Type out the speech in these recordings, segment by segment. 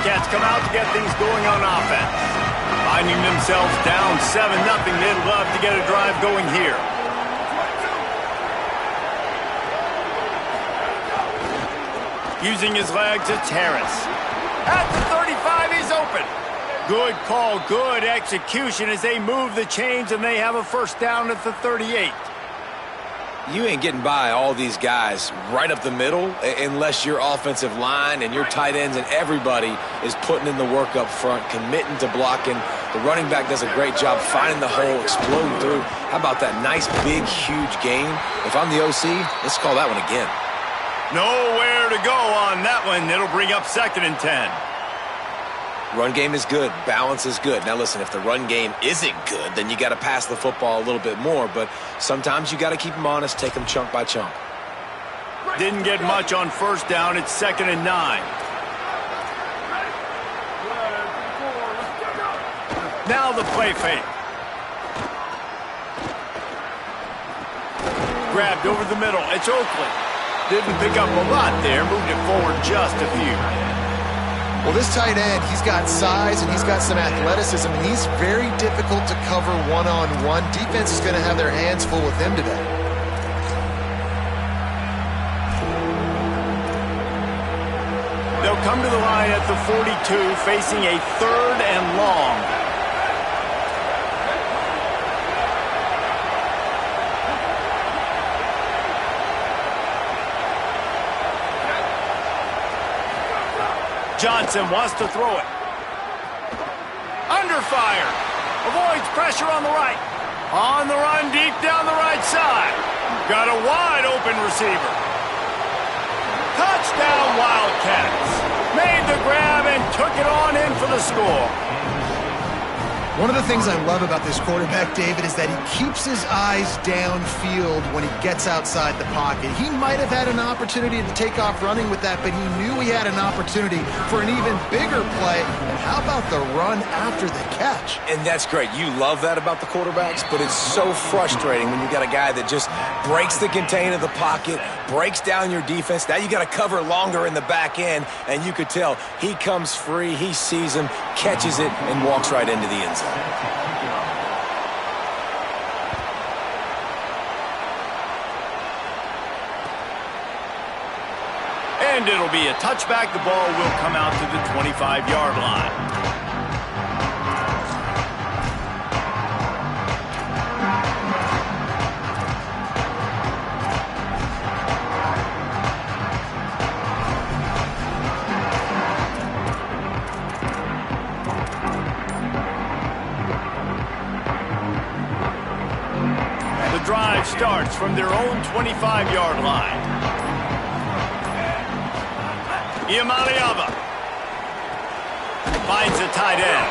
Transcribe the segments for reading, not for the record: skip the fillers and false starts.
Wildcats come out to get things going on offense. Finding themselves down 7-0, they'd love to get a drive going here. Using his legs, it's Harris. At the 35, he's open. Good call, good execution as they move the chains and they have a first down at the 38. You ain't getting by all these guys right up the middle unless your offensive line and your tight ends and everybody is putting in the work up front, committing to blocking. The running back does a great job finding the hole, exploding through. How about that nice, big, huge gain? If I'm the OC, let's call that one again. Nowhere to go on that one. It'll bring up 2nd and 10. Run game is good. Balance is good. Now, listen, if the run game isn't good, then you got to pass the football a little bit more. But sometimes you got to keep them honest, take them chunk by chunk. Didn't get much on first down. It's 2nd and 9. Now the play fake. Grabbed over the middle. It's Oakley. Didn't pick up a lot there. Moved it forward just a few. Well, this tight end, he's got size and he's got some athleticism, and he's very difficult to cover one-on-one. Defense is going to have their hands full with him today. They'll come to the line at the 42, facing a 3rd and long. Johnson wants to throw it. Under fire. Avoids pressure on the right. On the run deep down the right side. Got a wide open receiver. Touchdown Wildcats. Made the grab and took it on in for the score. One of the things I love about this quarterback, David, is that he keeps his eyes downfield when he gets outside the pocket. He might have had an opportunity to take off running with that, but he knew he had an opportunity for an even bigger play. And how about the run after the catch? And that's great. You love that about the quarterbacks, but it's so frustrating when you got a guy that just breaks the contain of the pocket, breaks down your defense. Now you got to cover longer in the back end, and you could tell he comes free, he sees him, catches it, and walks right into the end zone. And it'll be a touchback. The ball will come out to the 25-yard line. Drive starts from their own 25-yard line. Iamaleava finds a tight end.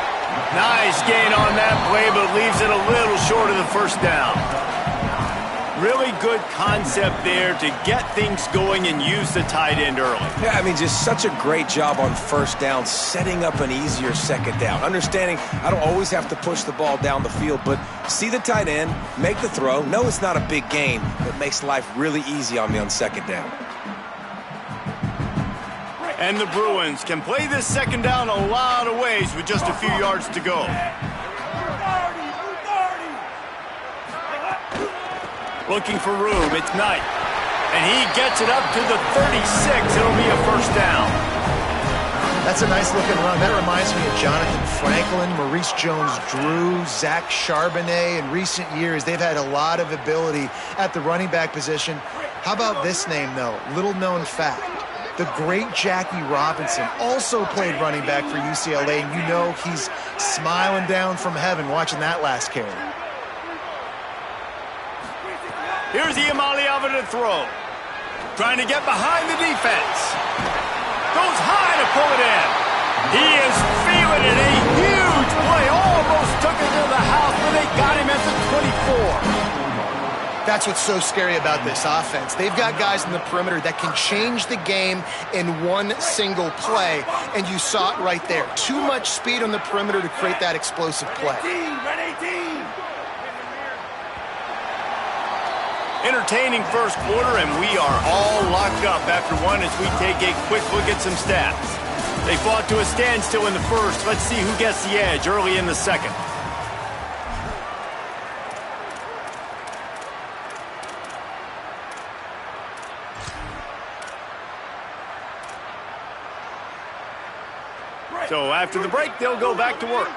Nice gain on that play, but leaves it a little short of the first down. Really good concept there to get things going and use the tight end early. Yeah, I mean, just such a great job on first down, setting up an easier second down. Understanding I don't always have to push the ball down the field, but see the tight end, make the throw. No, it's not a big gain, but makes life really easy on me on second down. And the Bruins can play this second down a lot of ways with just a few yards to go. Looking for room, it's Knight. And he gets it up to the 36. It'll be a first down. That's a nice looking run. That reminds me of Jonathan Franklin, Maurice Jones-Drew, Zach Charbonnet. In recent years, they've had a lot of ability at the running back position. How about this name, though? Little known fact. The great Jackie Robinson also played running back for UCLA, and you know he's smiling down from heaven watching that last carry. Here's Iamaleava to throw. Trying to get behind the defense. Goes high to pull it in. He is feeling it. A huge play. Almost took it to the house, but they got him at the 24. That's what's so scary about this offense. They've got guys in the perimeter that can change the game in one single play, and you saw it right there. Too much speed on the perimeter to create that explosive play. Entertaining first quarter, and we are all locked up after one as we take a quick look at some stats. They fought to a standstill in the first. Let's see who gets the edge early in the second. So after the break, they'll go back to work.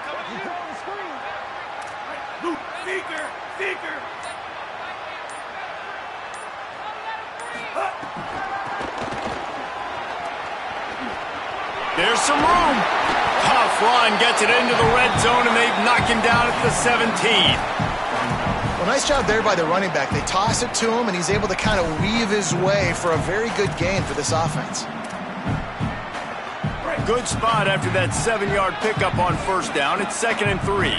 There's some room. Tough run gets it into the red zone, and they've knocked him down at the 17. Well, nice job there by the running back. They toss it to him, and he's able to kind of weave his way for a very good gain for this offense. Good spot after that 7-yard pickup on first down. It's 2nd and 3.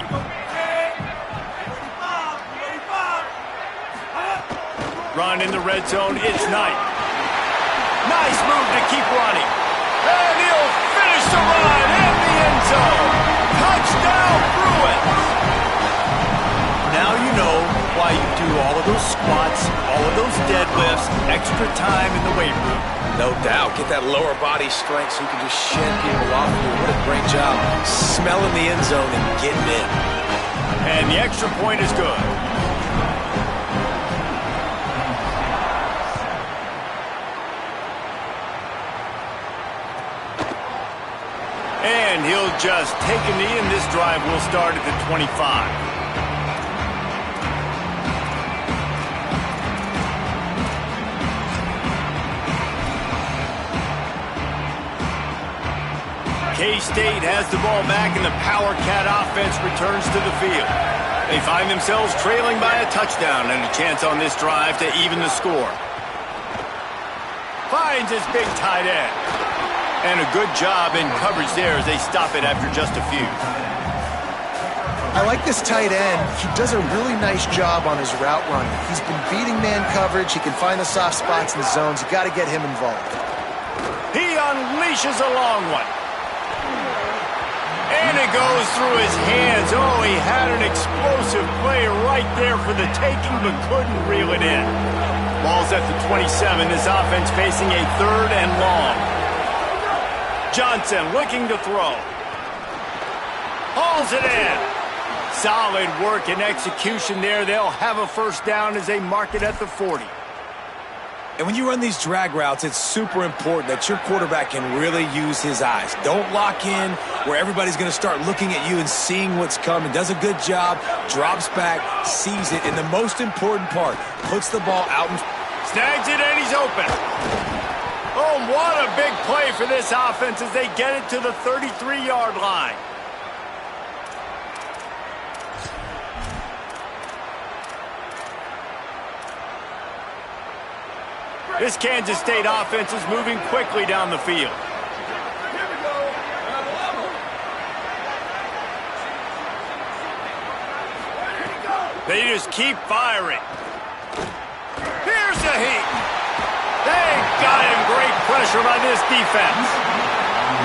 Run in the red zone. It's Knight. Nice move to keep running. And he'll finish the run in the end zone. Touchdown, Bruins. Now you know why you do all of those squats, all of those deadlifts, extra time in the weight room. No doubt. Get that lower body strength so you can just shed people off you. What a great job smelling the end zone and getting in. And the extra point is good. And he'll just take a knee, and this drive will start at the 25. KState has the ball back, and the Power Cat offense returns to the field. They find themselves trailing by a touchdown and a chance on this drive to even the score. Finds his big tight end. And a good job in coverage there as they stop it after just a few. I like this tight end. He does a really nice job on his route running. He's been beating man coverage. He can find the soft spots in the zones. You got to get him involved. He unleashes a long one. And it goes through his hands. Oh, he had an explosive play right there for the taking, but couldn't reel it in. Ball's at the 27. This offense facing a 3rd and long. Johnson looking to throw. Hauls it in. Solid work and execution there. They'll have a first down as they mark it at the 40. And when you run these drag routes, it's super important that your quarterback can really use his eyes. Don't lock in where everybody's going to start looking at you and seeing what's coming. Does a good job, drops back, sees it, and the most important part, puts the ball out. Snags it, and he's open. Oh, what a big play for this offense as they get it to the 33-yard line. This Kansas State offense is moving quickly down the field. They just keep firing. Here's the heat. They got him. Great pressure by this defense.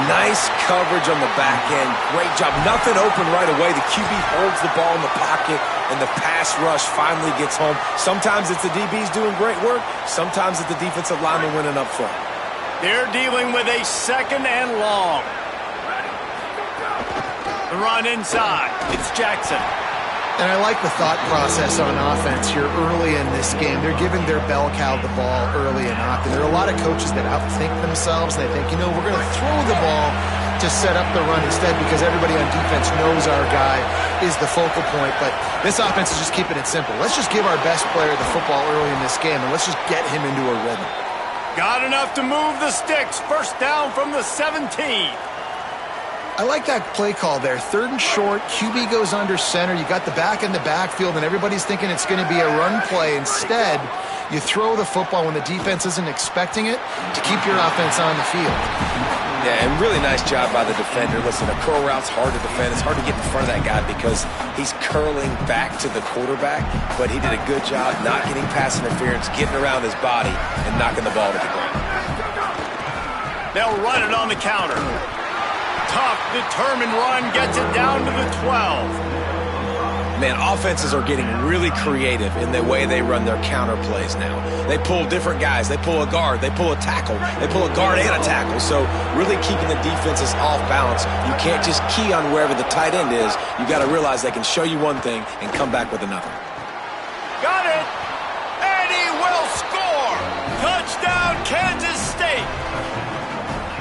Nice coverage on the back end. Great job. Nothing open right away. The QB holds the ball in the pocket, and the pass rush finally gets home. Sometimes it's the DBs doing great work. Sometimes it's the defensive lineman winning up front. They're dealing with a 2nd and long. The run inside. It's Jackson. And I like the thought process on offense here early in this game. They're giving their bell cow the ball early and often. There are a lot of coaches that outthink themselves. They think, you know, we're going to throw the ball to set up the run instead because everybody on defense knows our guy is the focal point. But this offense is just keeping it simple. Let's just give our best player the football early in this game, and let's just get him into a rhythm. Got enough to move the sticks. First down from the 17. I like that play call there. 3rd and short, QB goes under center. You got the back in the backfield, and everybody's thinking it's going to be a run play. Instead, you throw the football when the defense isn't expecting it to keep your offense on the field. Yeah, and really nice job by the defender. Listen, a curl route's hard to defend. It's hard to get in front of that guy because he's curling back to the quarterback, but he did a good job not getting pass interference, getting around his body, and knocking the ball to the ground. They'll run it on the counter. Tough, determined run gets it down to the 12. Man, offenses are getting really creative in the way they run their counter plays now. They pull different guys. They pull a guard. They pull a tackle. They pull a guard and a tackle. So really keeping the defenses off balance. You can't just key on wherever the tight end is. You got to realize they can show you one thing and come back with another. Got it! And he will score! Touchdown, Kansas State!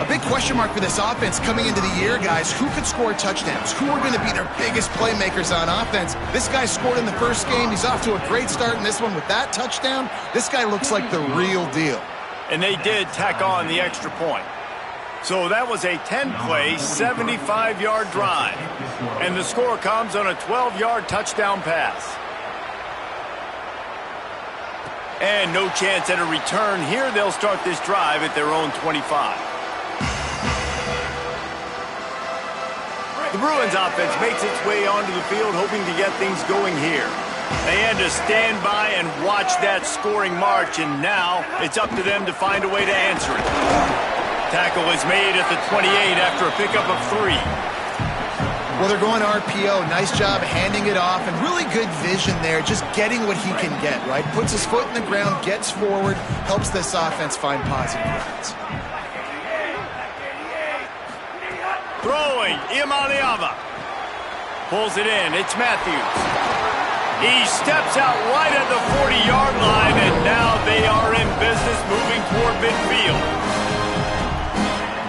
A big question mark for this offense coming into the year, guys. Who could score touchdowns? Who are going to be their biggest playmakers on offense? This guy scored in the first game. He's off to a great start in this one with that touchdown. This guy looks like the real deal. And they did tack on the extra point. So that was a 10-play, 75-yard drive. And the score comes on a 12-yard touchdown pass. And no chance at a return here. They'll start this drive at their own 25. The Bruins offense makes its way onto the field, hoping to get things going here. They had to stand by and watch that scoring march, and now it's up to them to find a way to answer it. Tackle is made at the 28 after a pickup of 3. Well, they're going RPO. Nice job handing it off, and really good vision there, just getting what he can get, right? Puts his foot in the ground, gets forward, helps this offense find positive routes. Throwing, Imaliava. Pulls it in, it's Matthews. He steps out right at the 40-yard line, and now they are in business moving toward midfield.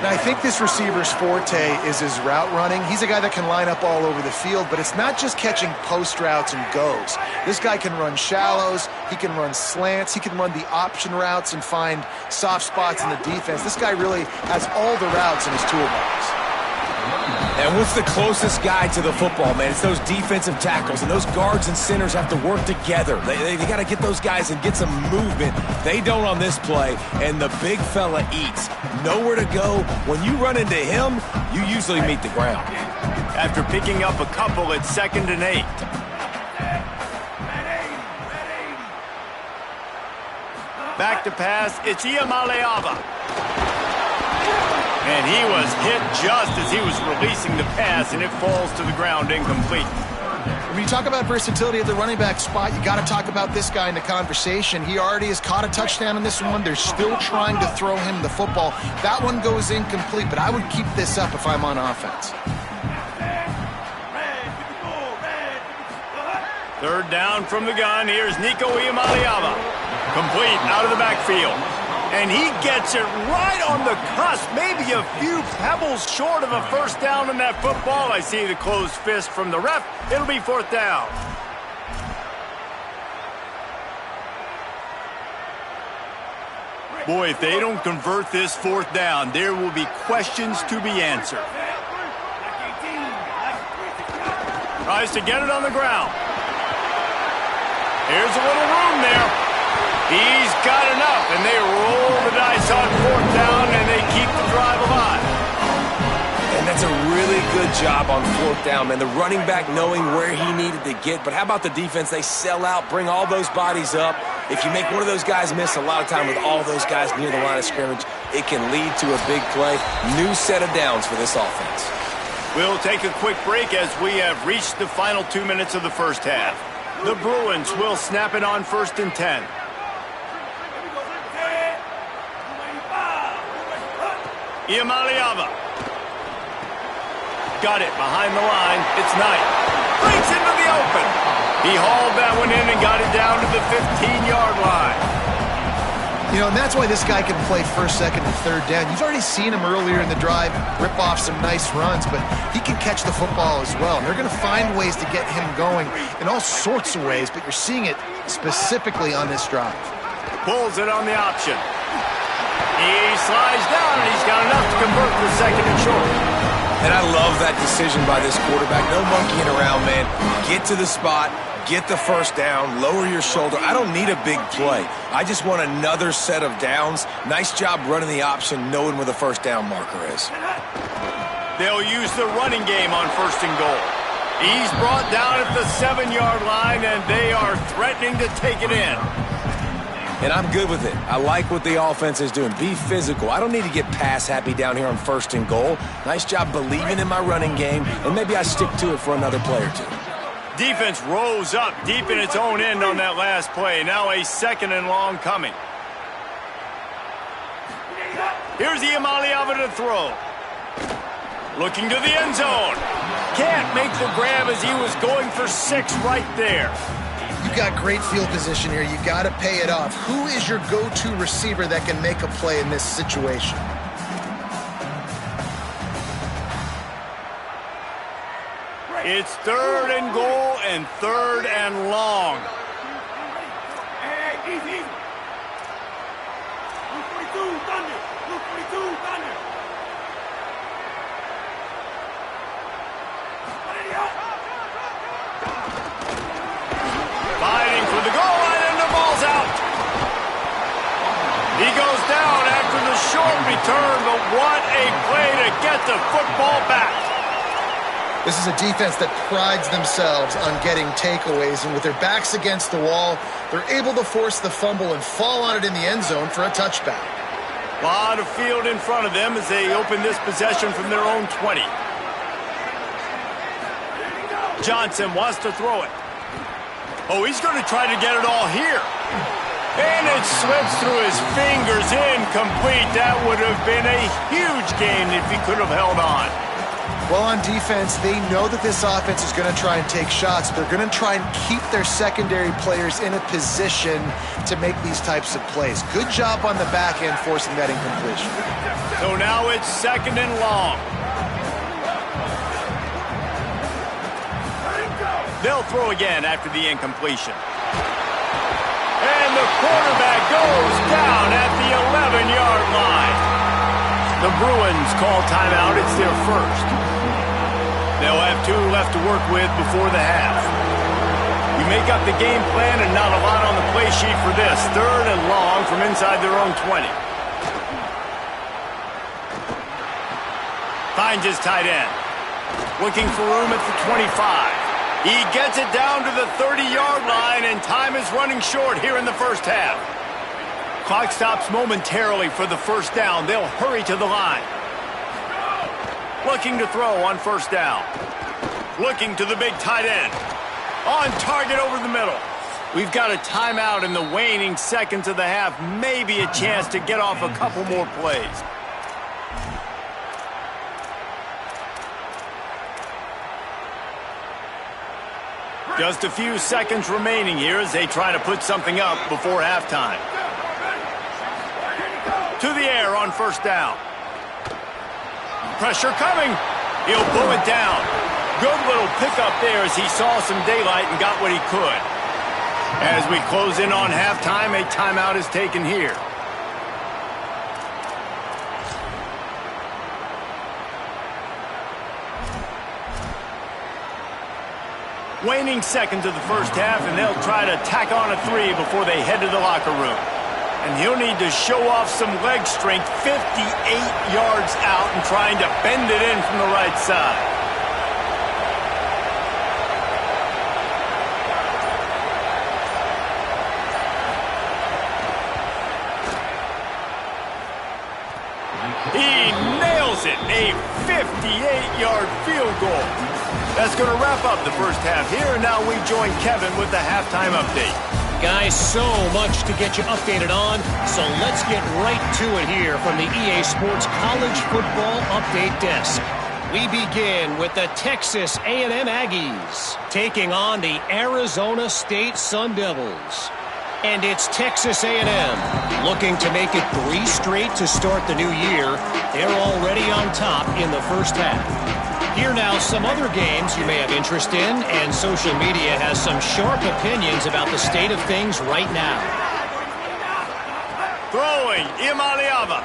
Now, I think this receiver's forte is his route running. He's a guy that can line up all over the field, but it's not just catching post routes and goes. This guy can run shallows, he can run slants, he can run the option routes and find soft spots in the defense. This guy really has all the routes in his toolbox. And what's the closest guy to the football, man? It's those defensive tackles, and those guards and centers have to work together. They got to get those guys and get some movement. They don't on this play, and the big fella eats. Nowhere to go. When you run into him, you usually meet the ground. After picking up a couple at 2nd and 8. Back to pass, it's Iamaleava. And he was hit just as he was releasing the pass, and it falls to the ground incomplete. When you talk about versatility at the running back spot, you got to talk about this guy in the conversation. He already has caught a touchdown in this one. They're still trying to throw him the football. That one goes incomplete, but I would keep this up if I'm on offense. 3rd down from the gun. Here's Nico Iamaleava. Complete out of the backfield. And he gets it right on the cusp, maybe a few pebbles short of a first down on that football. I see the closed fist from the ref. It'll be 4th down. Boy, if they don't convert this 4th down, there will be questions to be answered. Tries to get it on the ground. Here's a little room there. He's got enough, and they roll the dice on 4th down, and they keep the drive alive. And that's a really good job on 4th down, man. The running back knowing where he needed to get. But how about the defense? They sell out, bring all those bodies up. If you make one of those guys miss a lot of time with all those guys near the line of scrimmage, it can lead to a big play. New set of downs for this offense. We'll take a quick break as we have reached the final 2 minutes of the first half. The Bruins will snap it on 1st and 10. Iamaleava. Got it behind the line. It's Knight. Breaks into the open. He hauled that one in and got it down to the 15-yard line. You know, and that's why this guy can play 1st, 2nd, and 3rd down. You've already seen him earlier in the drive rip off some nice runs, but he can catch the football as well. And they're going to find ways to get him going in all sorts of ways, but you're seeing it specifically on this drive. Pulls it on the option. He slides down, and he's got enough to convert for 2nd and short. And I love that decision by this quarterback. No monkeying around, man. Get to the spot, get the 1st down, lower your shoulder. I don't need a big play. I just want another set of downs. Nice job running the option, knowing where the 1st down marker is. They'll use the running game on 1st and goal. He's brought down at the 7-yard line, and they are threatening to take it in. And I'm good with it. I like what the offense is doing. Be physical. I don't need to get pass happy down here on 1st and goal. Nice job believing in my running game, and maybe I stick to it for another play or two. Defense rose up deep in its own end on that last play. Now a 2nd and long coming. Here's Iamaleava to throw. Looking to the end zone. Can't make the grab as he was going for 6 right there. You've got great field position here. You got to pay it off. Who is your go-to receiver that can make a play in this situation? It's 3rd and goal and 3rd and long. Fighting for the goal line, and the ball's out. He goes down after the short return, but what a play to get the football back. This is a defense that prides themselves on getting takeaways, and with their backs against the wall, they're able to force the fumble and fall on it in the end zone for a touchback. A lot of field in front of them as they open this possession from their own 20. Johnson wants to throw it. Oh, he's going to try to get it all here. And it slips through his fingers, incomplete. That would have been a huge gain if he could have held on. Well, on defense, they know that this offense is going to try and take shots. They're going to try and keep their secondary players in a position to make these types of plays. Good job on the back end forcing that incompletion. So now it's 2nd and long. They'll throw again after the incompletion. And the quarterback goes down at the 11-yard line. The Bruins call timeout. It's their first. They'll have 2 left to work with before the half. We make up the game plan and not a lot on the play sheet for this. 3rd and long from inside their own 20. Finds his tight end. Looking for room at the 25. He gets it down to the 30-yard line, and time is running short here in the first half. Clock stops momentarily for the first down. They'll hurry to the line. Looking to throw on first down. Looking to the big tight end. On target over the middle. We've got a timeout in the waning seconds of the half. Maybe a chance to get off a couple more plays. Just a few seconds remaining here as they try to put something up before halftime. To the air on first down. Pressure coming. He'll pull it down. Good little pickup there as he saw some daylight and got what he could. As we close in on halftime, a timeout is taken here. Waning seconds of the first half, and they'll try to tack on a 3 before they head to the locker room. And he'll need to show off some leg strength 58 yards out and trying to bend it in from the right side. He nails it, a 58-yard field goal. That's going to wrap up the first half here, and now we join Kevin with the halftime update. Guys, so much to get you updated on, so let's get right to it here from the EA Sports College Football Update Desk. We begin with the Texas A&M Aggies taking on the Arizona State Sun Devils. And it's Texas A&M looking to make it 3 straight to start the new year. They're already on top in the first half. Here now some other games you may have interest in, and social media has some sharp opinions about the state of things right now. Throwing, Iamaleava.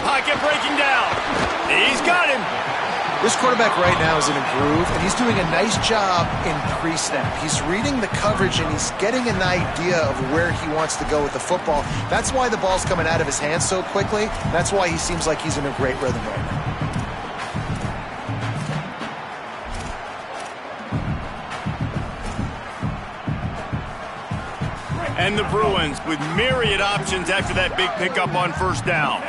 Pocket breaking down. He's got him. This quarterback right now is in a groove, and he's doing a nice job in pre-snap. He's reading the coverage, and he's getting an idea of where he wants to go with the football. That's why the ball's coming out of his hands so quickly. That's why he seems like he's in a great rhythm right now. And the Bruins with myriad options after that big pickup on first down.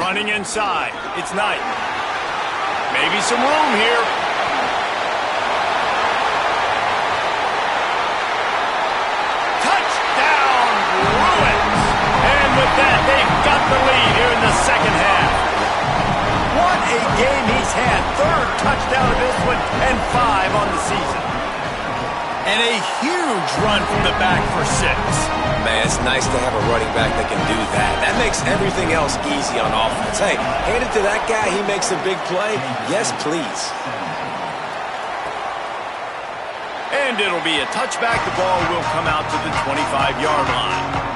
Running inside, it's Knight. Maybe some room here. Touchdown, Bruins! And with that, they've got the lead here in the second half. What a game he's had. Third touchdown of this one and 5 on the season. And a huge run from the back for 6. Man, it's nice to have a running back that can do that. That makes everything else easy on offense. Hey, hand it to that guy. He makes a big play. Yes, please. And it'll be a touchback. The ball will come out to the 25-yard line.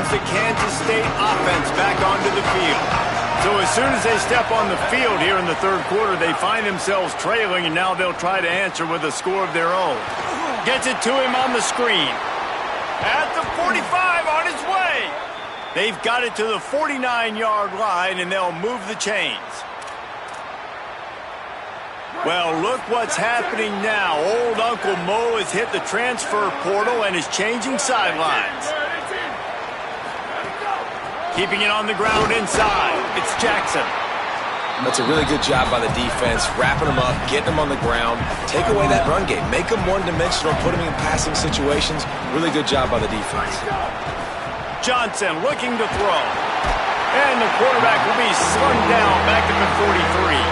The Kansas State offense back onto the field. So as soon as they step on the field here in the third quarter, they find themselves trailing, and now they'll try to answer with a score of their own. Gets it to him on the screen. At the 45, on his way. They've got it to the 49-yard line, and they'll move the chains. Well, look what's happening now. Old Uncle Mo has hit the transfer portal and is changing sidelines. Keeping it on the ground inside. It's Jackson. That's a really good job by the defense, wrapping them up, getting them on the ground. Take away that run game. Make them one-dimensional, put them in passing situations. Really good job by the defense. Johnson looking to throw. And the quarterback will be slung down back up at 43.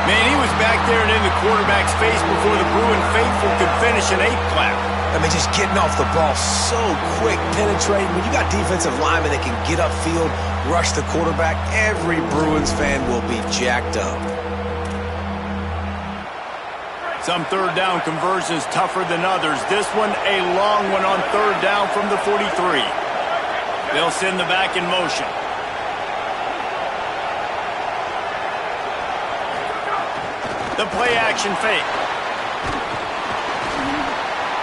Man, he was back there and in the quarterback's face before the Bruin faithful could finish an 8 clap. I mean, just getting off the ball so quick, penetrating. When you got defensive linemen that can get upfield, rush the quarterback, every Bruins fan will be jacked up. Some third down conversions tougher than others. This one, a long one on third down from the 43. They'll send the back in motion. The play action fake.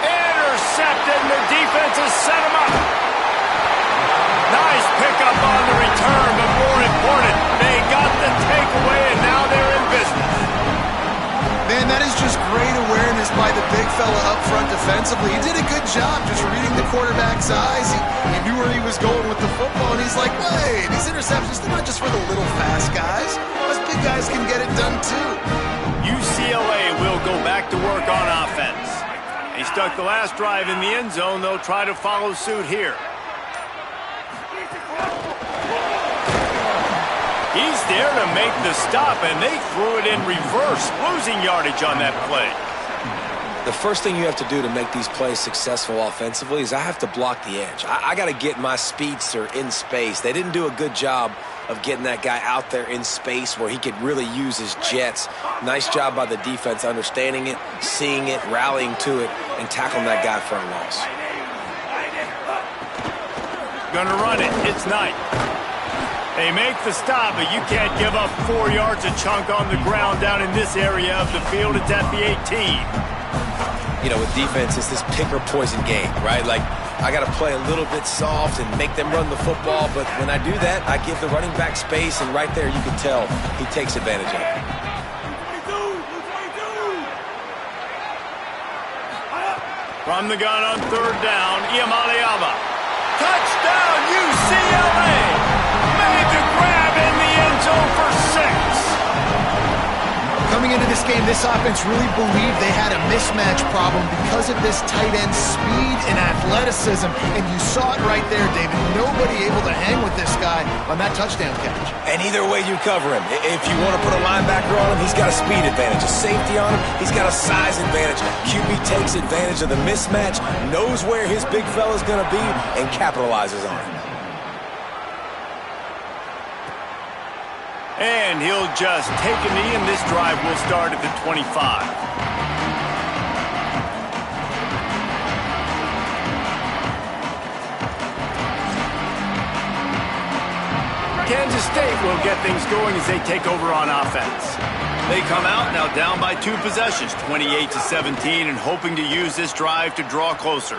Intercepted, and the defense has set him up. Nice pickup on the return, but more important, they got the takeaway, and now they're in business. Man, that is just great awareness by the big fella up front defensively. He did a good job just reading the quarterback's eyes. He knew where he was going with the football, and he's like, wait, these interceptions, they're not just for the little fast guys. Us big guys can get it done too. UCLA will go back to work on offense. They stuck the last drive in the end zone. They'll try to follow suit here. He's there to make the stop, and they threw it in reverse, losing yardage on that play. The first thing you have to do to make these plays successful offensively is I have to block the edge. I got to get my speedster in space. They didn't do a good job of getting that guy out there in space where he could really use his jets. Nice job by the defense understanding it, seeing it, rallying to it, and tackling that guy for a loss. Gonna run it. It's Knight. They make the stop, but you can't give up 4 yards a chunk on the ground down in this area of the field. It's at the 18. You know, with defense, it's this pick or poison game, right? Like, I got to play a little bit soft and make them run the football, but when I do that, I give the running back space, and right there you can tell he takes advantage of it. From the gun on third down, Iamaleava. Touchdown, UCLA! Made the grab in the end zone for 6. Coming into this game, this offense really believed they had a mismatch problem because of this tight end speed and athleticism, and you saw it right there, David. Nobody able to hang with this guy on that touchdown catch. And either way you cover him, if you want to put a linebacker on him, he's got a speed advantage. A safety on him, he's got a size advantage. QB takes advantage of the mismatch, knows where his big fella's going to be, and capitalizes on it. And he'll just take a knee, and this drive will start at the 25. Kansas State will get things going as they take over on offense. They come out now down by 2 possessions, 28-17, and hoping to use this drive to draw closer.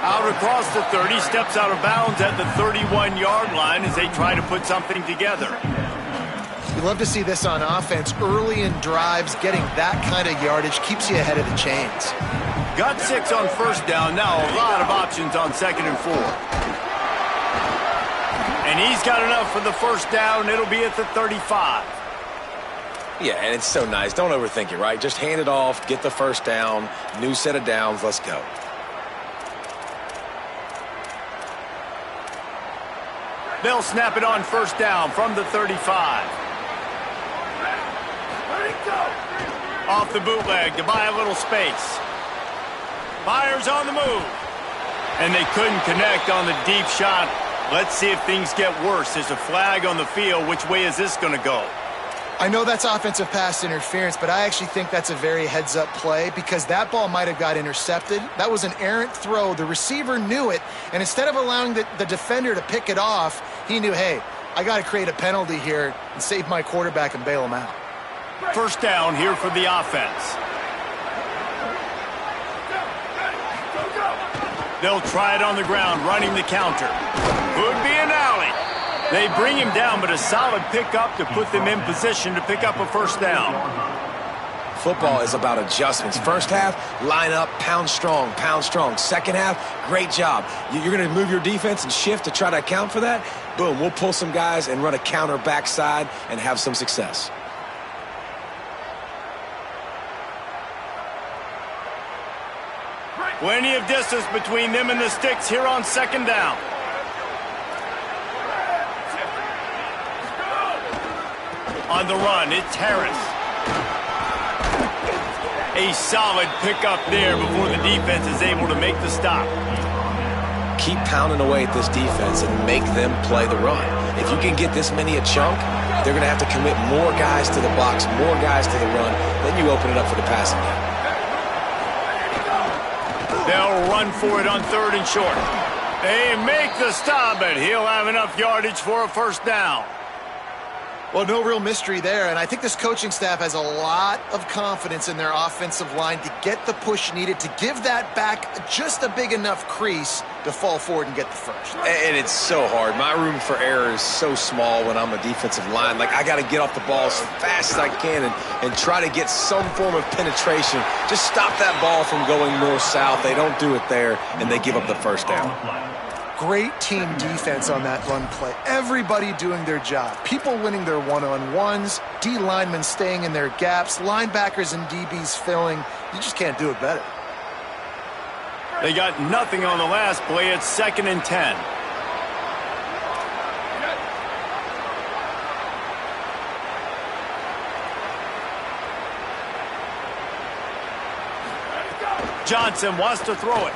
Out across the 30, steps out of bounds at the 31-yard line as they try to put something together. You love to see this on offense. Early in drives, getting that kind of yardage keeps you ahead of the chains. Got 6 on first down. Now a lot of options on 2nd and 4. And he's got enough for the first down. It'll be at the 35. Yeah, and it's so nice. Don't overthink it, right? Just hand it off, get the first down, new set of downs, let's go. They'll snap it on first down from the 35. Off the bootleg to buy a little space. Myers on the move. And they couldn't connect on the deep shot. Let's see if things get worse. There's a flag on the field. Which way is this going to go? I know that's offensive pass interference, but I actually think that's a very heads-up play because that ball might have got intercepted. That was an errant throw. The receiver knew it, and instead of allowing the defender to pick it off, he knew, hey, I got to create a penalty here and save my quarterback and bail him out. First down here for the offense. They'll try it on the ground, running the counter. Could be an alley. They bring him down, but a solid pickup to put them in position to pick up a first down. Football is about adjustments. First half, line up, pound strong, pound strong. Second half, great job. You're going to move your defense and shift to try to account for that. Boom, we'll pull some guys and run a counter backside and have some success. Plenty of distance between them and the sticks here on 2nd down. On the run, it's Harris. A solid pickup there before the defense is able to make the stop. Keep pounding away at this defense and make them play the run. If you can get this many a chunk, they're going to have to commit more guys to the box, more guys to the run. Then you open it up for the passing game. They'll run for it on 3rd and short. They make the stop, but he'll have enough yardage for a first down. Well, no real mystery there, and I think this coaching staff has a lot of confidence in their offensive line to get the push needed to give that back just a big enough crease to fall forward and get the first. And it's so hard. My room for error is so small when I'm a defensive line. Like, I got to get off the ball as fast as I can and try to get some form of penetration. Just stop that ball from going north-south. They don't do it there, and they give up the first down. Great team defense on that run play. Everybody doing their job. People winning their one-on-ones, D linemen staying in their gaps, linebackers and DBs filling. You just can't do it better. They got nothing on the last play. It's 2nd and 10. Johnson wants to throw it.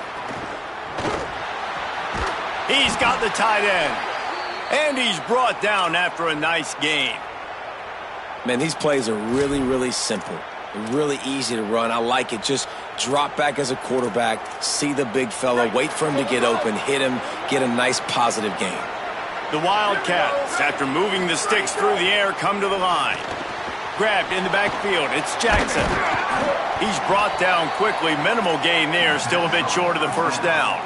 He's got the tight end. And he's brought down after a nice gain. Man, these plays are really, really simple. They're really easy to run. I like it. Just drop back as a quarterback, see the big fella, wait for him to get open, hit him, get a nice positive gain. The Wildcats, after moving the sticks through the air, come to the line. Grabbed in the backfield. It's Jackson. He's brought down quickly. Minimal gain there. Still a bit short of the first down.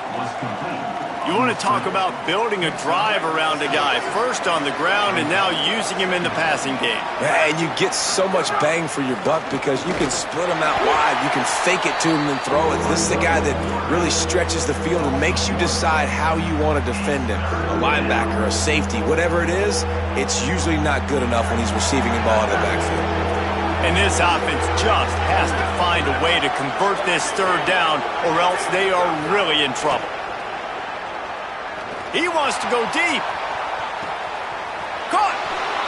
You want to talk about building a drive around a guy. First on the ground and now using him in the passing game. And you get so much bang for your buck because you can split him out wide. You can fake it to him and throw it. This is the guy that really stretches the field and makes you decide how you want to defend him. A linebacker, a safety, whatever it is, it's usually not good enough when he's receiving the ball out of the backfield. And this offense just has to find a way to convert this third down or else they are really in trouble. He wants to go deep. Caught.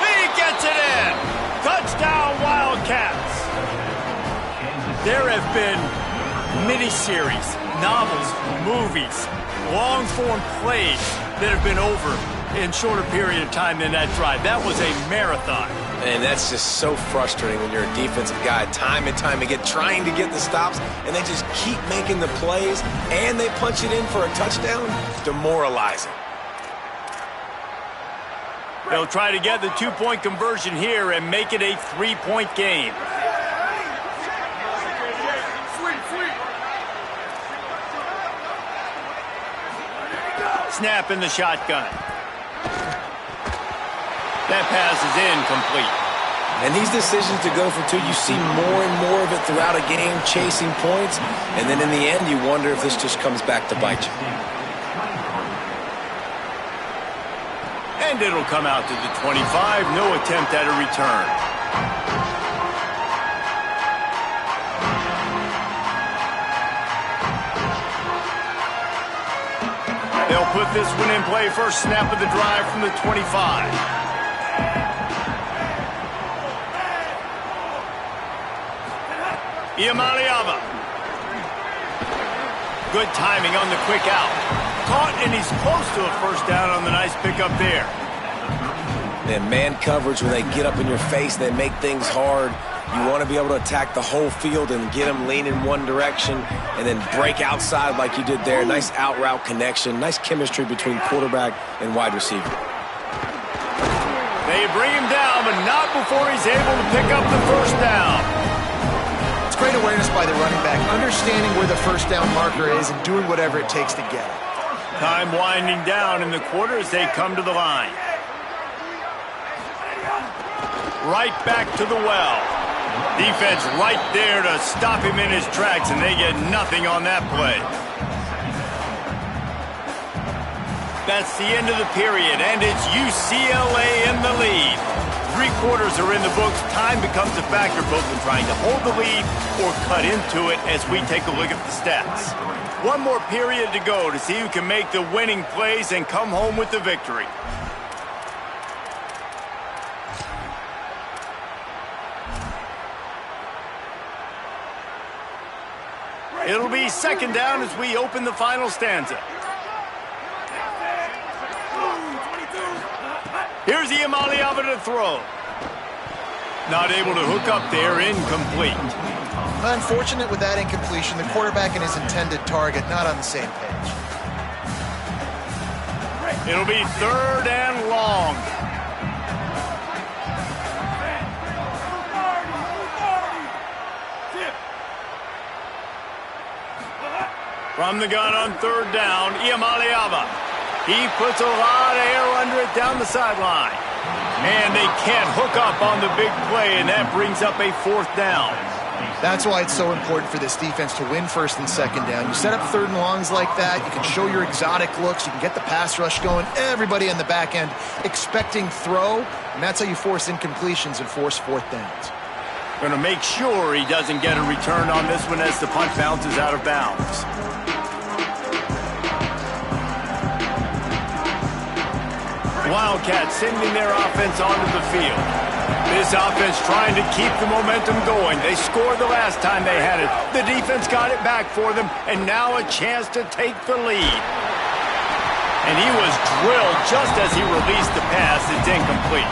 He gets it in. Touchdown, Wildcats. There have been miniseries, novels, movies, long-form plays that have been over in shorter period of time than that drive. That was a marathon. And that's just so frustrating when you're a defensive guy, time and time again, trying to get the stops, and they just keep making the plays, and they punch it in for a touchdown. Demoralizing. They'll try to get the two-point conversion here and make it a three-point game. Snap in the shotgun. That pass is incomplete. And these decisions to go for two, you see more and more of it throughout a game, chasing points. And then in the end, you wonder if this just comes back to bite you. And it'll come out to the 25. No attempt at a return. They'll put this one in play. First snap of the drive from the 25. Iamaleava. Good timing on the quick out. Caught, and he's close to a first down on the nice pickup there. And man coverage, when they get up in your face, they make things hard. You want to be able to attack the whole field and get them leaning one direction and then break outside like you did there. Nice out route connection. Nice chemistry between quarterback and wide receiver. They bring him down, but not before he's able to pick up the first down. It's great awareness by the running back, understanding where the first down marker is and doing whatever it takes to get it. Time winding down in the quarter as they come to the line. Right back to the well. Defense right there to stop him in his tracks, and they get nothing on that play. That's the end of the period, and it's UCLA in the lead. 3 quarters are in the books. Time becomes a factor both in trying to hold the lead or cut into it as we take a look at the stats. One more period to go to see who can make the winning plays and come home with the victory. It'll be second down as we open the final stanza. Here's Iamaleava to throw. Not able to hook up there, incomplete. Unfortunate with that incompletion. The quarterback and his intended target not on the same page. It'll be third and long. From the gun on third down, Iamaleava. He puts a lot of air under it down the sideline. And they can't hook up on the big play, and that brings up a fourth down. That's why it's so important for this defense to win first and second down. You set up third and longs like that, you can show your exotic looks, you can get the pass rush going, everybody on the back end expecting throw, and that's how you force incompletions and force fourth downs. Going to make sure he doesn't get a return on this one as the punt bounces out of bounds. Wildcats sending their offense onto the field. This offense trying to keep the momentum going. They scored the last time they had it. The defense got it back for them, and now a chance to take the lead. And he was drilled just as he released the pass. It's incomplete.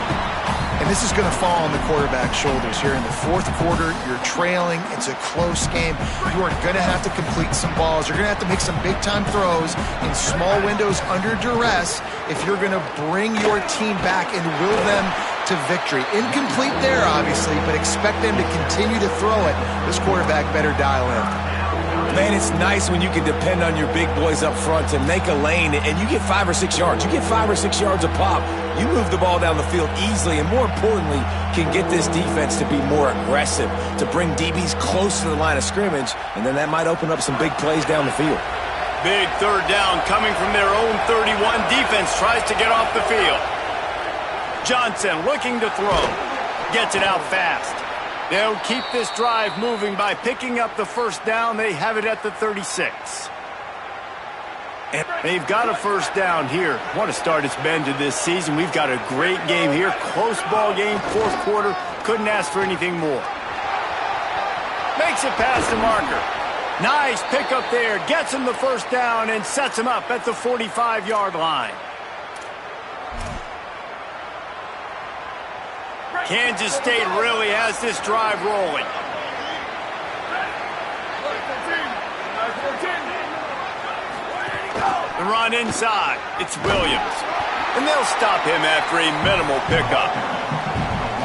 And this is going to fall on the quarterback's shoulders here in the fourth quarter. You're trailing. It's a close game. You are going to have to complete some balls. You're going to have to make some big-time throws in small windows under duress if you're going to bring your team back and will them to victory. Incomplete there, obviously, but expect them to continue to throw it. This quarterback better dial in. Man, it's nice when you can depend on your big boys up front to make a lane, and you get 5 or 6 yards. You get 5 or 6 yards a pop. You move the ball down the field easily, and more importantly, can get this defense to be more aggressive, to bring DBs close to the line of scrimmage, and then that might open up some big plays down the field. Big third down coming from their own 31. Defense tries to get off the field. Johnson looking to throw. Gets it out fast. They'll keep this drive moving by picking up the first down. They have it at the 36. And they've got a first down here. What a start it's been to this season. We've got a great game here. Close ball game, fourth quarter. Couldn't ask for anything more. Makes it past the marker. Nice pickup there. Gets him the first down and sets him up at the 45-yard line. Kansas State really has this drive rolling. The run inside. It's Williams. And they'll stop him after a minimal pickup.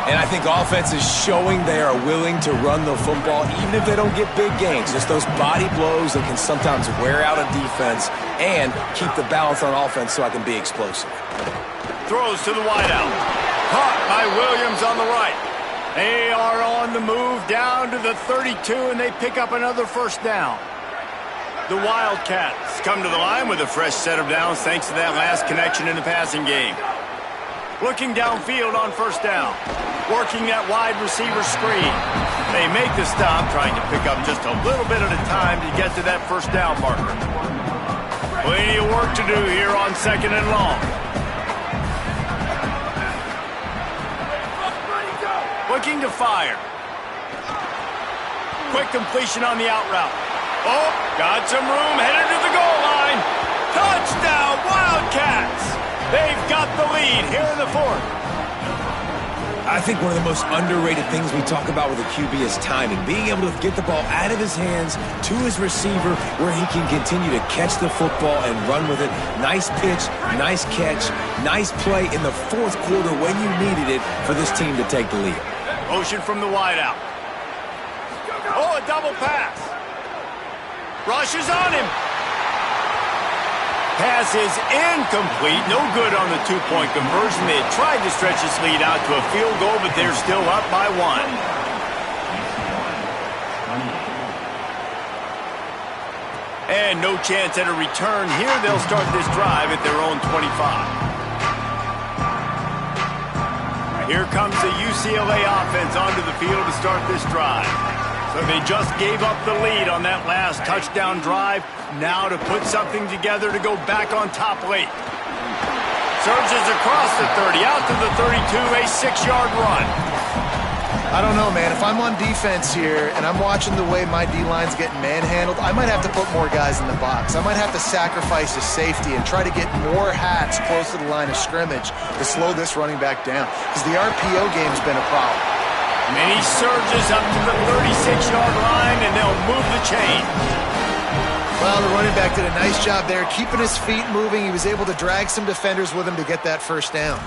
And I think offense is showing they are willing to run the football even if they don't get big gains. Just those body blows that can sometimes wear out a defense and keep the balance on offense so I can be explosive. Throws to the wideout. Caught by Williams on the right. They are on the move down to the 32, and they pick up another first down. The Wildcats come to the line with a fresh set of downs thanks to that last connection in the passing game. Looking downfield on first down. Working that wide receiver screen. They make the stop, trying to pick up just a little bit at a time to get to that first down marker. Plenty of work to do here on second and long. Looking to fire. Quick completion on the out route. Oh, got some room, headed to the goal line. Touchdown, Wildcats! They've got the lead here in the fourth. I think one of the most underrated things we talk about with a QB is timing. Being able to get the ball out of his hands to his receiver where he can continue to catch the football and run with it. Nice pitch, nice catch, nice play in the fourth quarter when you needed it for this team to take the lead. Motion from the wideout. Oh, a double pass. Rushes on him. Pass is incomplete. No good on the two-point conversion. They had tried to stretch this lead out to a field goal, but they're still up by one. And no chance at a return here. They'll start this drive at their own 25. Here comes the UCLA offense onto the field to start this drive. So they just gave up the lead on that last touchdown drive. Now to put something together to go back on top late. Surges across the 30, out to the 32, a 6-yard run. I don't know, man. If I'm on defense here and I'm watching the way my D-line's getting manhandled, I might have to put more guys in the box. I might have to sacrifice his safety and try to get more hats close to the line of scrimmage to slow this running back down, because the RPO game's been a problem. Many surges up to the 36-yard line, and they'll move the chain. Well, the running back did a nice job there, keeping his feet moving. He was able to drag some defenders with him to get that first down.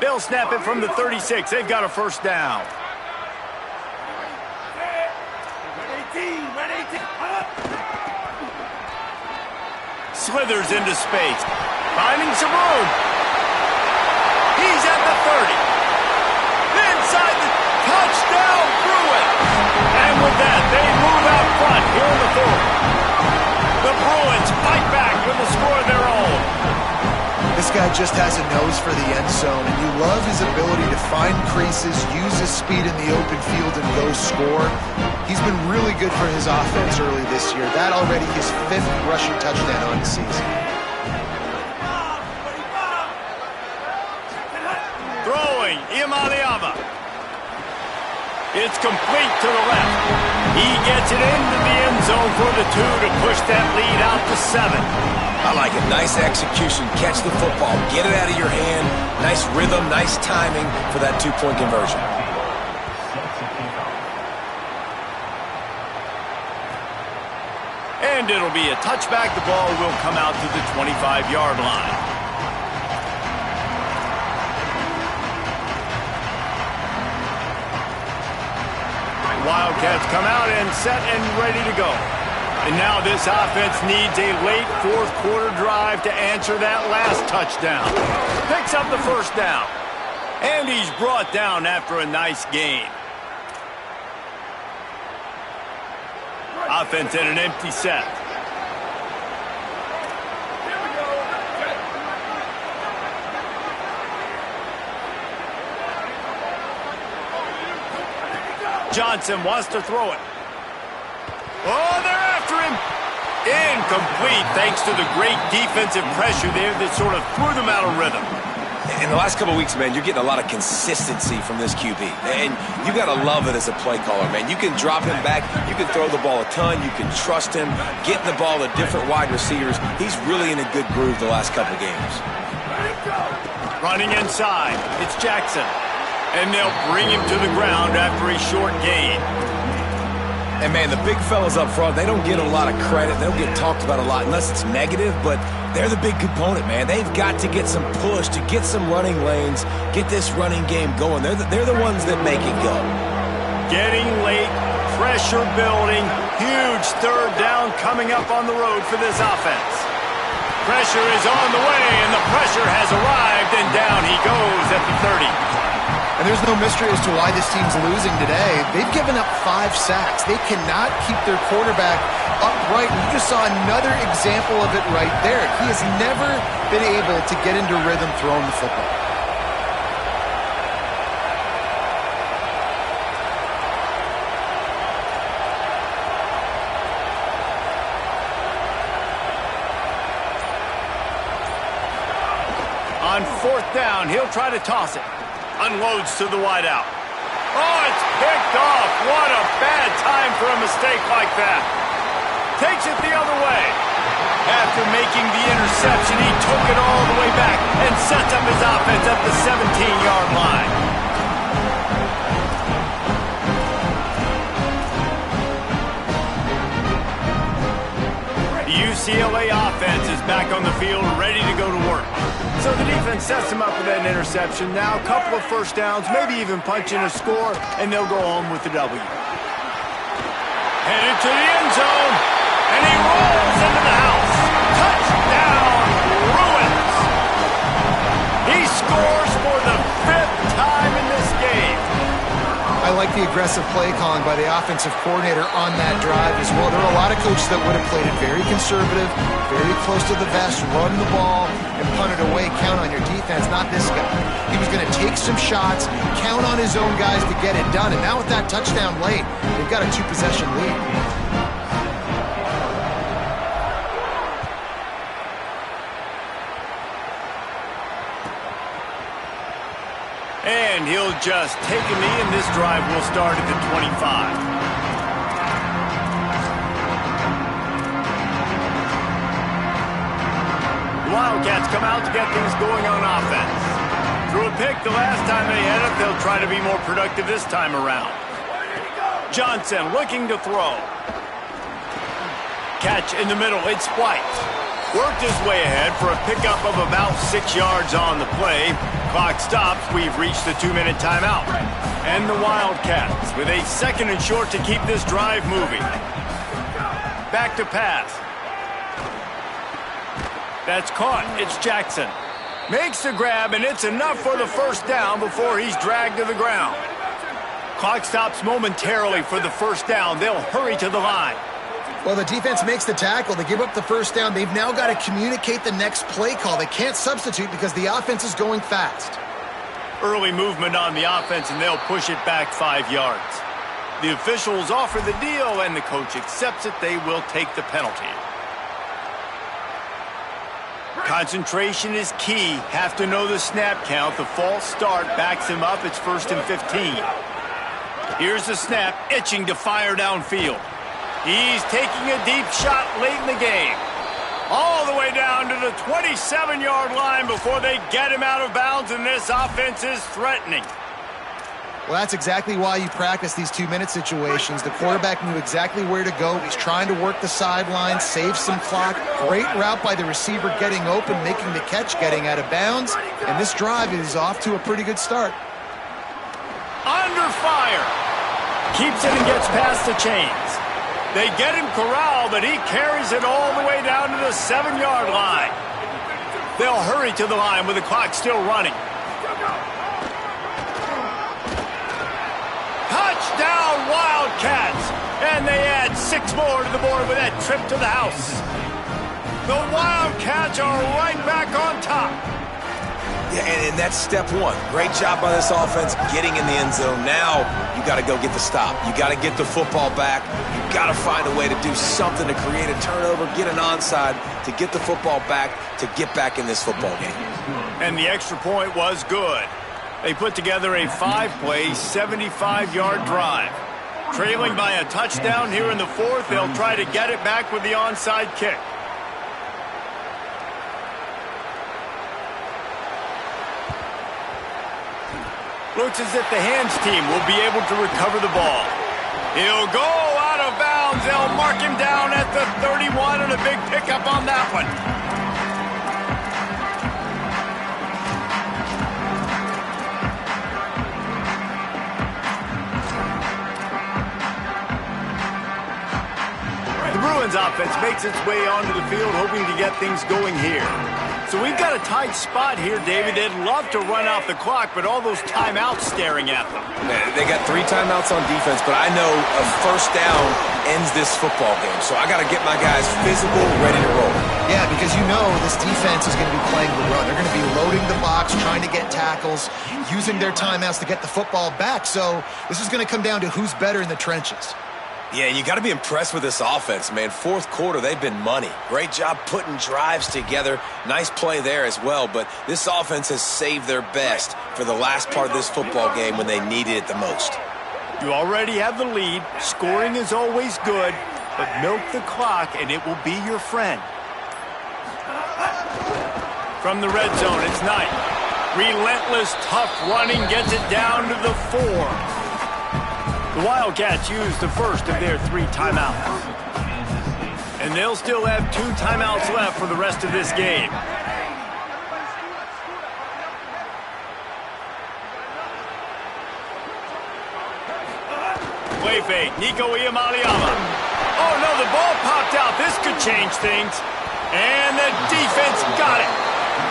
They'll snap it from the 36. They've got a first down. Slithers into space. Finding some room. He's at the 30. Inside the touchdown, Bruins. And with that, they move out front here in the fourth. The Bruins fight back with a score of their own. This guy just has a nose for the end zone, and you love his ability to find creases, use his speed in the open field, and go score. He's been really good for his offense early this year. That already his 5th rushing touchdown on the season. Throwing, Imaliava. It's complete to the left. He gets it into the end zone for the 2 to push that lead out to 7. I like it. Nice execution. Catch the football. Get it out of your hand. Nice rhythm, nice timing for that 2-point conversion. And it'll be a touchback. The ball will come out to the 25-yard line. Wildcats come out and set and ready to go. And now this offense needs a late fourth quarter drive to answer that last touchdown. Picks up the first down. And he's brought down after a nice gain. Offense at an empty set. Johnson wants to throw it. Oh, they're after him. Incomplete thanks to the great defensive pressure there that sort of threw them out of rhythm. In the last couple of weeks, man, you're getting a lot of consistency from this QB. And you got to love it as a play caller, man. You can drop him back. You can throw the ball a ton. You can trust him. Getting the ball to different wide receivers. He's really in a good groove the last couple of games. Running inside. It's Jackson. And they'll bring him to the ground after a short gain. And, man, the big fellas up front, they don't get a lot of credit. They don't get talked about a lot unless it's negative, but they're the big component, man. They've got to get some push, to get some running lanes, get this running game going. They're the ones that make it go. Getting late, pressure building, huge third down coming up on the road for this offense. Pressure is on the way, and the pressure has arrived, and down he goes at the 30. And there's no mystery as to why this team's losing today. They've given up 5 sacks. They cannot keep their quarterback upright. And you just saw another example of it right there. He has never been able to get into rhythm throwing the football. On 4th down, he'll try to toss it. Unloads to the wideout. Oh, it's picked off. What a bad time for a mistake like that. Takes it the other way. After making the interception, he took it all the way back and sets up his offense at the 17-yard line. The UCLA offense is back on the field, ready to go to work. So the defense sets him up with that interception. Now a couple of first downs, maybe even punch in a score, and they'll go home with the W. Headed to the end zone, and he rolls into the house. Touchdown, Bruins! He scores for the 5th time in this game. I like the aggressive play calling by the offensive coordinator on that drive as well. There are a lot of coaches that would have played it very conservative, very close to the vest, run the ball, and punt it away, count on your defense. Not this guy. He was going to take some shots, count on his own guys to get it done. And now with that touchdown late, they've got a 2-possession lead. And he'll just take a knee, and this drive will start at the 25. The Wildcats come out to get things going on offense. Threw a pick the last time they had it. They'll try to be more productive this time around. Johnson looking to throw. Catch in the middle. It's White. Worked his way ahead for a pickup of about 6 yards on the play. Clock stops. We've reached the 2-minute timeout. And the Wildcats with a 2nd and short to keep this drive moving. Back to pass. That's caught. It's Jackson. Makes the grab, and it's enough for the first down before he's dragged to the ground. Clock stops momentarily for the first down. They'll hurry to the line. Well, the defense makes the tackle. They give up the first down. They've now got to communicate the next play call. They can't substitute because the offense is going fast. Early movement on the offense, and they'll push it back 5 yards. The officials offer the deal, and the coach accepts it. They will take the penalty. Concentration is key. Have to know the snap count. The false start backs him up. It's 1st and 15. Here's the snap, itching to fire downfield. He's taking a deep shot late in the game. All the way down to the 27-yard line before they get him out of bounds, and this offense is threatening. Well, that's exactly why you practice these 2-minute situations. The quarterback knew exactly where to go. He's trying to work the sideline, save some clock. Great route by the receiver getting open, making the catch, getting out of bounds. And this drive is off to a pretty good start. Under fire. Keeps it and gets past the chains. They get him corralled, but he carries it all the way down to the 7-yard line. They'll hurry to the line with the clock still running. Touchdown, Wildcats! And they add 6 more to the board with that trip to the house. The Wildcats are right back on top. Yeah, and that's step 1. Great job by this offense getting in the end zone. Now you got to go get the stop. You got to get the football back. You got to find a way to do something to create a turnover, get an onside, to get the football back, to get back in this football game. And the extra point was good. They put together a 5-play, 75-yard drive. Trailing by a touchdown here in the 4th, they'll try to get it back with the onside kick. Looks as if the hands team will be able to recover the ball. He'll go out of They'll mark him down at the 31 and a big pickup on that one. The Bruins offense makes its way onto the field, hoping to get things going here. So we've got a tight spot here, David. They'd love to run out the clock, but all those timeouts staring at them. They got 3 timeouts on defense, but I know a first down ends this football game. So I got to get my guys physical, ready to roll. Yeah, because you know this defense is going to be playing the run. They're going to be loading the box, trying to get tackles, using their timeouts to get the football back. So this is going to come down to who's better in the trenches. Yeah, you got to be impressed with this offense, man. Fourth quarter, they've been money. Great job putting drives together. Nice play there as well, but this offense has saved their best for the last part of this football game when they needed it the most. You already have the lead. Scoring is always good, but milk the clock and it will be your friend. From the red zone, it's Knight. Relentless, tough running gets it down to the 4. The Wildcats use the first of their 3 timeouts. And they'll still have 2 timeouts left for the rest of this game. Play fake, Nico Iamaleava. Oh no, the ball popped out. This could change things. And the defense got it.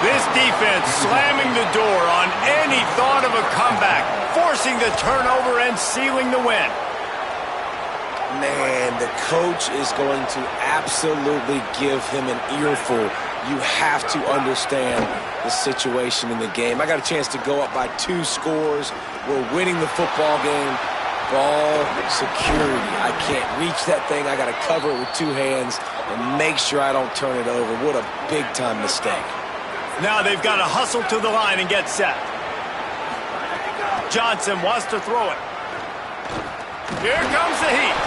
This defense slamming the door on any thought of a comeback, forcing the turnover and sealing the win. Man, the coach is going to absolutely give him an earful. You have to understand the situation in the game. I got a chance to go up by 2 scores. We're winning the football game. Ball security. I can't reach that thing. I got to cover it with 2 hands and make sure I don't turn it over. What a big-time mistake. Now they've got to hustle to the line and get set. Johnson wants to throw it. Here comes the heat.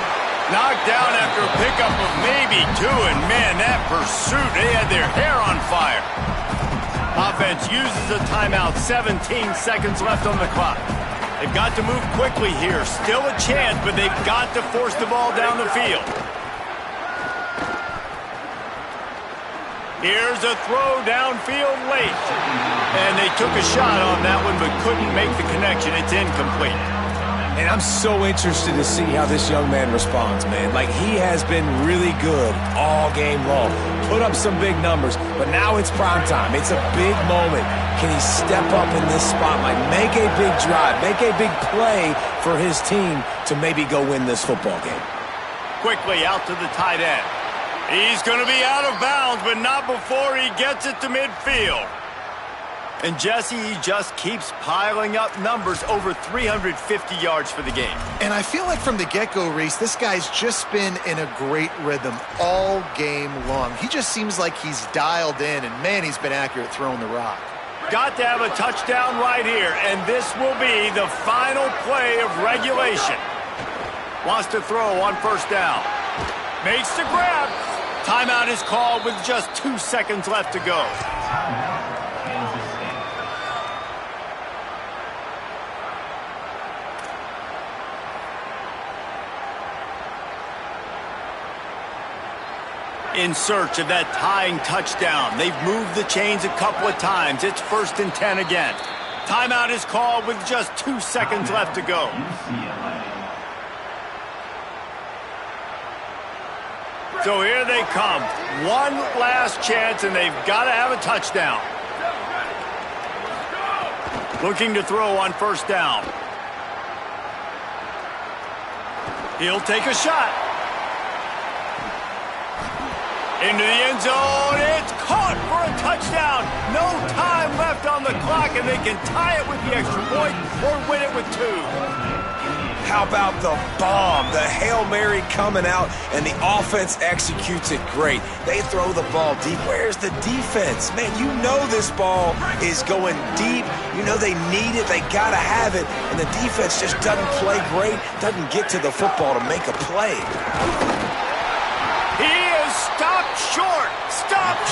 Knocked down after a pickup of maybe 2, and man, that pursuit, they had their hair on fire. Offense uses a timeout, 17 seconds left on the clock. They've got to move quickly here. Still a chance, but they've got to force the ball down the field. Here's a throw downfield late. And they took a shot on that one, but couldn't make the connection. It's incomplete. And I'm so interested to see how this young man responds, man. Like, he has been really good all game long. Put up some big numbers, but now it's prime time. It's a big moment. Can he step up in this spotlight, make a big drive, make a big play for his team to maybe go win this football game? Quickly out to the tight end. He's going to be out of bounds, but not before he gets it to midfield. And Jesse, he just keeps piling up numbers, over 350 yards for the game. And I feel like from the get-go, Reese, this guy's just been in a great rhythm all game long. He just seems like he's dialed in, and man, he's been accurate throwing the rock. Got to have a touchdown right here, and this will be the final play of regulation. Wants to throw on first down. Makes the grab. Timeout is called with just 2 seconds left to go. In search of that tying touchdown. They've moved the chains a couple of times. It's 1st and 10 again. Timeout is called with just 2 seconds left to go. So here they come. One last chance, and they've got to have a touchdown. Looking to throw on first down. He'll take a shot. Into the end zone. It's caught for a touchdown. No time left on the clock, and they can tie it with the extra point or win it with 2. How about the bomb? The Hail Mary coming out, and the offense executes it great. They throw the ball deep. Where's the defense? Man, you know this ball is going deep. You know they need it. They got to have it. And the defense just doesn't play great, doesn't get to the football to make a play. He is stopped short. Stopped